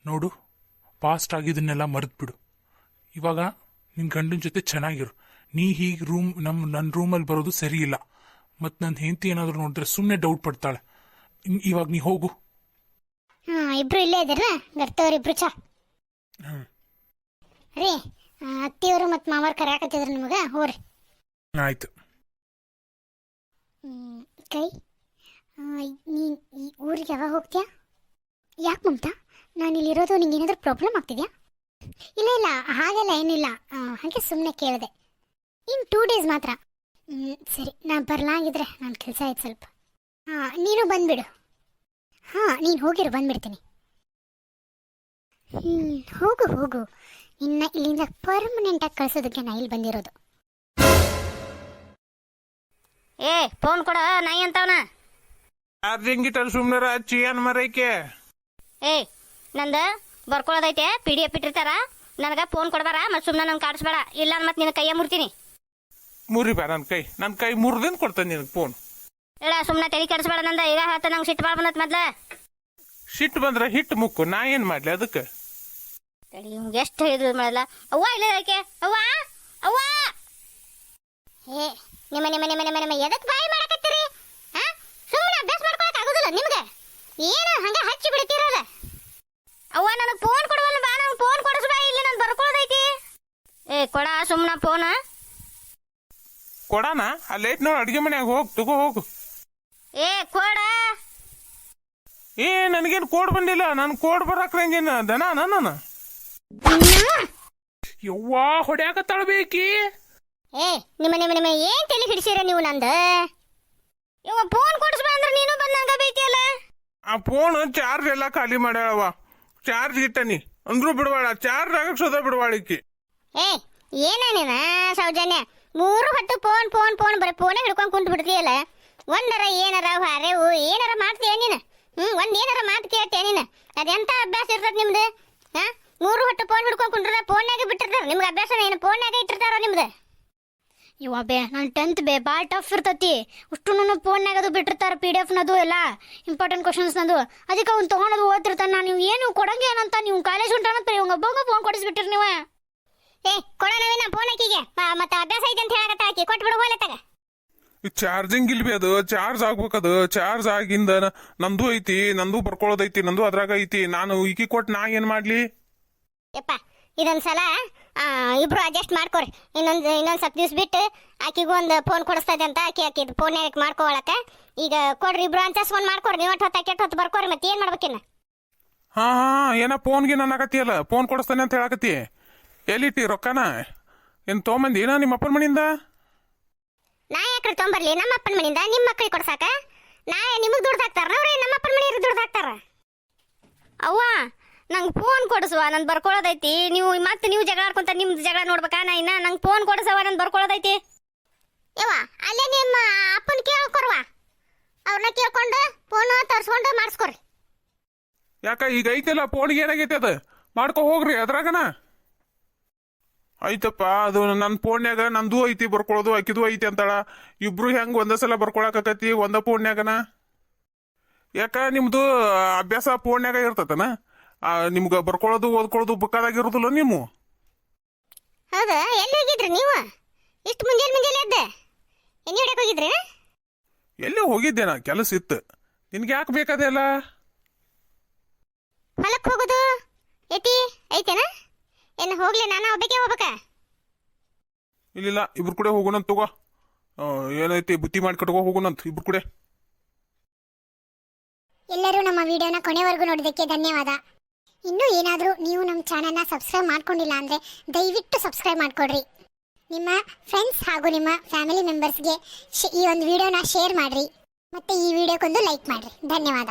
ನೋಡು, ಪಾಸ್ಟ್ ಆಗಿದ್ದನ್ನೆಲ್ಲ ಮರೆತುಬಿಡು. ಇವಾಗ ನಿನ್ನ ಗಂಡನ ಜೊತೆ ಚೆನ್ನಾಗಿರು. ನೀ ಹೀಗೆ ನನ್ನ ರೂಮಲ್ಲಿ ಬರೋದು ಸರಿ ಇಲ್ಲ. ಮತ್ತು ನನ್ನ ಹೆಂಡತಿ ಏನಾದರೂ ನೋಡಿದ್ರೆ ಸುಮ್ಮನೆ ಡೌಟ್ ಪಡ್ತಾಳೆ. ಇವಾಗ ನೀ ಹೋಗು. ಇಬ್ರು ಇಲ್ಲೇ ಇದ್ದಾರ ಗರ್ತವ್ರು ಇಬ್ರು ಚಾ ರೀ. ಅತ್ತಿಯವರು ಮತ್ತು ಮಾವಾರು ಕರೆಯಾಕತ್ತಿದ್ರು ನಿಮಗೆ, ಹೋಗ್ರಿ. ಆಯ್ತು. ಕೈ ನೀನು ಈ ಊರಿಗೆ ಯಾವಾಗ ಹೋಗ್ತೀಯಾ? ಯಾಕೆ ಮಮತಾ, ನಾನು ಇಲ್ಲಿರೋದು ನಿಂಗೆ ಏನಾದರೂ ಪ್ರಾಬ್ಲಮ್ ಆಗ್ತಿದ್ಯಾ? ಇಲ್ಲ ಇಲ್ಲ, ಹಾಗೆಲ್ಲ ಏನಿಲ್ಲ, ಹಾಗೆ ಸುಮ್ಮನೆ ಕೇಳಿದೆ. ಇನ್ನು 2 ಡೇಸ್ ಮಾತ್ರ. ಸರಿ, ನಾನು ಬರಲಾಗಿದ್ರೆ ನನ್ನ ಕೆಲಸ ಆಯ್ತು ಸ್ವಲ್ಪ. ನೀನು ಬಂದುಬಿಡು. ನೀನು ಹೋಗಿರು, ಬಂದುಬಿಡ್ತೀನಿ. ಹೋಗು ಹೋಗು, ಇನ್ನು ಇಲ್ಲಿಂದ ಪರ್ಮನೆಂಟಾಗಿ ಕಳಿಸೋದಕ್ಕೆ ನಾ ಇಲ್ಲಿ ಬಂದಿರೋದು. ಫೋನ್ ಕೊಡ, ನಾಯಿ ಅಂತವನ. ಚಾರ್ಜಿಂಗ್ ಸುಮ್ಮನೆ ಹಚ್ಚಿ ಏನು ಮರೈಕೆ. ನಂದು ಬರ್ಕೊಳ್ಳೋದೈತೆ, PDF ಇಟ್ಟಿರ್ತಾರ. ನನಗೆ ಫೋನ್ ಕೊಡಬಾರ, ಮತ್ತು ಸುಮ್ಮನೆ ನಂಗೆ ಕಾಡಿಸ್ಬೇಡ, ಇಲ್ಲ ಮತ್ತೆ ನಿನ್ನ ಕೈಯ ಮುರ್ತೀನಿ. ಮುರಿಬಾ ನನ್ನ ಕೈ ಮುರಿದಿಂದ ಕೊಡ್ತೇನೆ ನಿನಗೆ ಫೋನ್. ಇಲ್ಲ, ಸುಮ್ಮನೆ ತಲೆ ಕೆಡಿಸ್ಬೇಡ. ನಂದ ಈಗ ಹೇಳ್ತ ನಂಗೆ ಸಿಟ್ಟು ಭಾಳ ಬಂದತ್. ಮೊದ್ಲ ಸಿಟ್ಟು ಬಂದ್ರೆ ಹಿಟ್ಟು ಮುಕ್ಕು, ನಾ ಏನು ಮಾಡಲಿ ಅದಕ್ಕೆ? ತಡಿ, ಇವ್ಗೆ ಎಷ್ಟು ಹೇಳಿದ್ರು ಮಾಡಲ್ಲ. ಅವ್ವ ಇಲ್ಲ ಯಾಕೆ? ಅವ್ವ ಅವ್ವ, ನಿಮ್ಮ ಎದಕ್ಕೆ ಬಾಯಿ ಮಾಡಕತ್ತೀರಿ? ಸುಮ್ಮನೆ ಅಭ್ಯಾಸ ಮಾಡ್ಕೊಳಕ್ ಆಗೋದಿಲ್ಲ ನಿಮ್ಗೆ? ಏನು ಹಂಗೆ ಹಚ್ಚಿ ಬಿಡ್ತೀರಲ್ಲ? ಅವ್ವ ನನಗೆ ಫೋನ್ ಕೊಡುವಲ್ಲ, ಬಾ ನಂಗೆ ಫೋನ್ ಕೊಡಿಸ್ಬಾ, ಇಲ್ಲಿ ನಾನು ಬರ್ಕೊಳ್ಳೋದೈತಿ. ಕೊಡ ಸುಮ್ಮನೆ ಫೋನ. ಕೊಡಾನ ಅಲ್ಲೈತ್ ನೋಡಿ ಅಡುಗೆ ಮನ್ಯಾಗ, ಹೋಗಿ ತಗೋ ಹೋಗು. ಕೊಡ. ನನಗೇನು ಕೋಡ್ ಬಂದಿಲ್ಲ, ನಾನು ಕೋಡ್ ಬರಾಕ್ರಂಗೇನು ದನ ನಾನು. ಯವ್ವಾ ಹೊಡ್ಯಾಕತ್ತಾಳ ಬೇಕಿ. ನಿಮ್ಮ ಏನ್ ತಲೆ ಹಿಡಿಸಿರ ನೀವು? ನಂದು ಇವ ಫೋನ್ ಕೊಡಿಸ್ಬಾ ಅಂದ್ರೆ ನೀನು ಬಂದ ನಂಗ ಬೇಕಿಯಲ್ಲ. ಆ ಫೋನ್ ಚಾರ್ಜ್ ಎಲ್ಲ ಖಾಲಿ ಮಾಡ್ಯಾಳವ. ಚಾರ್ಜ್ ಇಟ್ಟನಿ ಅಂದ್ರೂ ಬಿಡವಾಳ, ಚಾರ್ಜ್ ಆಗಕ್ಕೆ ಸೋದ ಬಿಡವಾಳಿಕ್ಕಿ. ಏನೇನ ಸೌಜನ್ಯ, 3 ಹೊತ್ತು ಫೋನ್ ಫೋನ್ ಫೋನ್ ಬರೀ ಫೋನೇ ಹಿಡ್ಕೊಂಡು ಕುಂತು ಬಿಡ್ತೀಯಲ್ಲ. ಒಂದರ ಏನಾರ ಹಾರೇವು ಏನಾರ ಮಾಡ್ತೀಯ ನೀನು? ಒಂದ್ ಏನಾರ ಮಾತು ಕೇಳ್ತೀಯ ನೀನು? ಅದೆಂತ ಅಭ್ಯಾಸ ಇರ್ತದ ನಿಮ್ದು? 3 ಹೊತ್ತು ಫೋನ್ ಹಿಡ್ಕೊಂಡು ಕುಂಡ್ರ ಫೋನ್ನಾಗೆ ಬಿಟ್ಟಿರ್ತಾರ. ನಿಮ್ಗೆ ಅಭ್ಯಾಸ ಏನು ಫೋನ್ನಾಗೆ ಇಟ್ಟಿರ್ತಾರ ನಿಮ್ದು? ಇವ ಬೇ, ನಾನು 10th ಬೇ, ಭಾಳ ಟಫ್ ಇರ್ತತಿ. ಅಷ್ಟು ಫೋನ್ನಾಗದು ಬಿಟ್ಟಿರ್ತಾರೆ, PDF ಎಲ್ಲ ಇಂಪಾರ್ಟೆಂಟ್ ಕ್ವಶನ್ಸ್ನದು. ಅದಕ್ಕೆ ಅವ್ನು ತೊಗೊಂಡದು ಓದ್ತಿರ್ತಾನೆ. ನಾನು ನೀವು ಏನು ಕೊಡಂಗೆ ಏನಂತ ನೀವು ಕಾಲೇಜ್ ಹೊಂಟಾನಂತ ಇವಂಗ ಒಬ್ಬಂಗ ಫೋನ್ ಕೊಡಿಸ್ಬಿಟ್ಟಿರಿ ನೀವು. ಕೊಡೋಣ ಫೋನ್ ಹಾಕಿಗೆ, ಮತ್ತೆ ಅಭ್ಯಾಸ ಐತೆ ಅಂತ ಹೇಳಕತ್ತ ಹಾಕಿ ಕೊಟ್ಬಿಡು ಹೋಲೆ ತಗ. ಚಾರ್ಜಿಂಗ್ ಇಲ್ಬಿ, ಅದು ಚಾರ್ಜ್ ಆಗ್ಬೇಕದು. ಚಾರ್ಜ್ ಆಗಿಂದ ನಂದು ಐತಿ, ನಂದು ಬರ್ಕೊಳ್ಳೋದೈತಿ, ನಂದು ಅದ್ರಾಗ ಐತಿ. ನಾನು ಈಕಿ ಕೊಟ್ಟು ನಾ ಏನ್ ಮಾಡ್ಲಿ? ಯಪ್ಪ, ಇದೊಂದ್ಸಲ ಇಬ್ರು ಅಡ್ಜಸ್ಟ್ ಮಾಡ್ಕೊರಿ. ಇನ್ನೊಂದು ಸ್ವಲ್ಪ ದಿವ್ಸ ಬಿಟ್ಟು ಆಕಿಗೂ ಒಂದು ಫೋನ್ ಕೊಡಿಸ್ತದೆ ಅಂತ ಆಕಿದು ಫೋನ್ ಮಾಡ್ಕೊಳಕ. ಈಗ ಕೊಡ್ರಿ, ಇಬ್ರು ಅಂತ ಫೋನ್ ಮಾಡ್ಕೊರಿ. ನೀವು ಹೊತ್ತು ಕೆಟ್ಟ ಹೊತ್ತು ಬರ್ಕೋರಿ. ಮತ್ತೆ ಏನ್ ಮಾಡ್ಬೇಕಿನ್ನ? ಏನ ಫೋನ್ಗೆ ನನ್ನ ಆಗತ್ತಿಯಲ್ಲ, ಫೋನ್ ಕೊಡಿಸ್ತಾನೆ ಅಂತ ಹೇಳಕತ್ತಿ. ಎಲ್ಲಿಟ್ಟಿ ರೊಕ್ಕನ? ಏನ್ ತೊಗೊಂಬಂದಿ ಏನ ನಿಮ್ಮ ಅಪ್ಪನ ಮನಿಂದ? ನಾ ಯಾಕ್ರಿ ತೊಗೊಂಬರ್ಲಿ ನಮ್ಮ ಅಪ್ಪನ ಮನಿಂದ? ನಿಮ್ಮ ಮಕ್ಳಿಗೆ ಕೊಡ್ಸಾಕ ನಾ ನಿಮಗೆ ದುಡ್ಡು ಹಾಕ್ತಾರ ಅವ್ರಿ? ನಮ್ಮ ಅಪ್ಪನ ಮನೆಯವ್ರಿಗೆ ದುಡ್ಡು ಹಾಕ್ತಾರ? ಅವ್ವ ನಂಗೆ ಫೋನ್ ಕೊಡಿಸುವ, ನಾನು ಬರ್ಕೊಳ್ಳೋದೈತಿ. ನೀವು ಮತ್ತೆ ನೀವು ಜಗಳ ಆಡ್ಕೊಂತ ನಿಮ್ದು ಜಗಳ ನೋಡ್ಬೇಕಾ? ನಾ ಇನ್ನ ನಂಗೆ ಫೋನ್ ಕೊಡಿಸವ, ನಾನು ಬರ್ಕೊಳ್ಳೋದೈತಿ. ಯವ್ವ, ಅಲ್ಲೇ ನಿಮ್ಮ ಅಪ್ಪನ ಕೇಳ್ಕೊರ್ವ, ಅವ್ರನ್ನ ಕೇಳ್ಕೊಂಡು ಫೋನ್ ತರ್ಸ್ಕೊಂಡು ಮಾಡಿಸ್ಕೊರಿ. ಯಾಕ ಈಗ ಐತಿಲ್ಲ ಫೋನ್ಗೆ ಏನಾಗೈತಿ? ಅದು ಮಾಡ್ಕೊ ಹೋಗ್ರಿ ಅದ್ರಾಗನ. ಆಯ್ತಪ್ಪ, ಅದು ನನ್ನ ಫೋನ್ಯಾಗ ನಂದು ಐತಿ ಬರ್ಕೊಳ್ಳೋದು, ಆಕಿದು ಐತಿ ಅಂತಾಳ. ಇಬ್ರು ಹೆಂಗ್ ಒಂದ ಸಲ ಬರ್ಕೊಳಕತ್ತಿ ಒಂದ ಫೋನ್ಯಾಗನ? ಯಾಕ ನಿಮ್ದು ಅಭ್ಯಾಸ ಫೋನ್ಯಾಗ ಇರ್ತತನ? ನಿಮ್ಗೆ ಬರ್ಕೊಳ್ಳೋದು ಓದ್ಕೊಳ್ಳೋದು ಬುಕ್ಕಾದಾಗಿರೋದಿಲ್ಲ ನೀವು? ಹೌದಾ? ಎಲ್ಲಿ ಹೋಗಿದ್ರಿ ನೀವು ಇಷ್ಟು ಮುಂಜಾನೆ ಎದ್ದೆ? ಎಣ್ಣೆ ಹೊಡ್ಯಕ್ಕೆ ಹೋಗಿದ್ರಿ? ಎಲ್ಲಿ ಹೋಗಿದ್ದೇನ, ಕೆಲಸ ಇತ್ತು. ನಿನ್ಗೆ ಯಾಕೆ ಬೇಕಾದೆಲ್ಲ? ಹೊಲಕ್ಕೆ ಹೋಗೋದು ಐತೇನ? ಏನು ಹೋಗ್ಲಿ, ನಾನು ಒಬ್ಬಕ್ಕೆ ಹೋಗ್ಬೇಕಾ? ಇಲ್ಲ, ಇಬ್ರು ಕೂಡ ಹೋಗೋಣಂತ ತಗೋ. ಏನೈತಿ ಬುತ್ತಿ ಮಾಡಿ ಕಟ್ಕೋ ಹೋಗೋಣಂತ ಇಬ್ರು ಕೂಡ. ಎಲ್ಲರೂ ನಮ್ಮ ವಿಡಿಯೋನ ಕೊನೆವರೆಗೂ ನೋಡಿದ್ದಕ್ಕೆ ಧನ್ಯವಾದ. ಇನ್ನೂ ಏನಾದರೂ ನೀವು ನಮ್ಮ ಚಾನಲ್ನ ಸಬ್ಸ್ಕ್ರೈಬ್ ಮಾಡ್ಕೊಂಡಿಲ್ಲ ಅಂದರೆ ದಯವಿಟ್ಟು ಸಬ್ಸ್ಕ್ರೈಬ್ ಮಾಡಿಕೊಡ್ರಿ. ನಿಮ್ಮ ಫ್ರೆಂಡ್ಸ್ ಹಾಗೂ ನಿಮ್ಮ ಫ್ಯಾಮಿಲಿ ಮೆಂಬರ್ಸ್ಗೆ ಈ ಒಂದು ವಿಡಿಯೋನ ಶೇರ್ ಮಾಡಿರಿ. ಮತ್ತು ಈ ವಿಡಿಯೋಕ್ಕೊಂದು ಲೈಕ್ ಮಾಡಿರಿ. ಧನ್ಯವಾದ.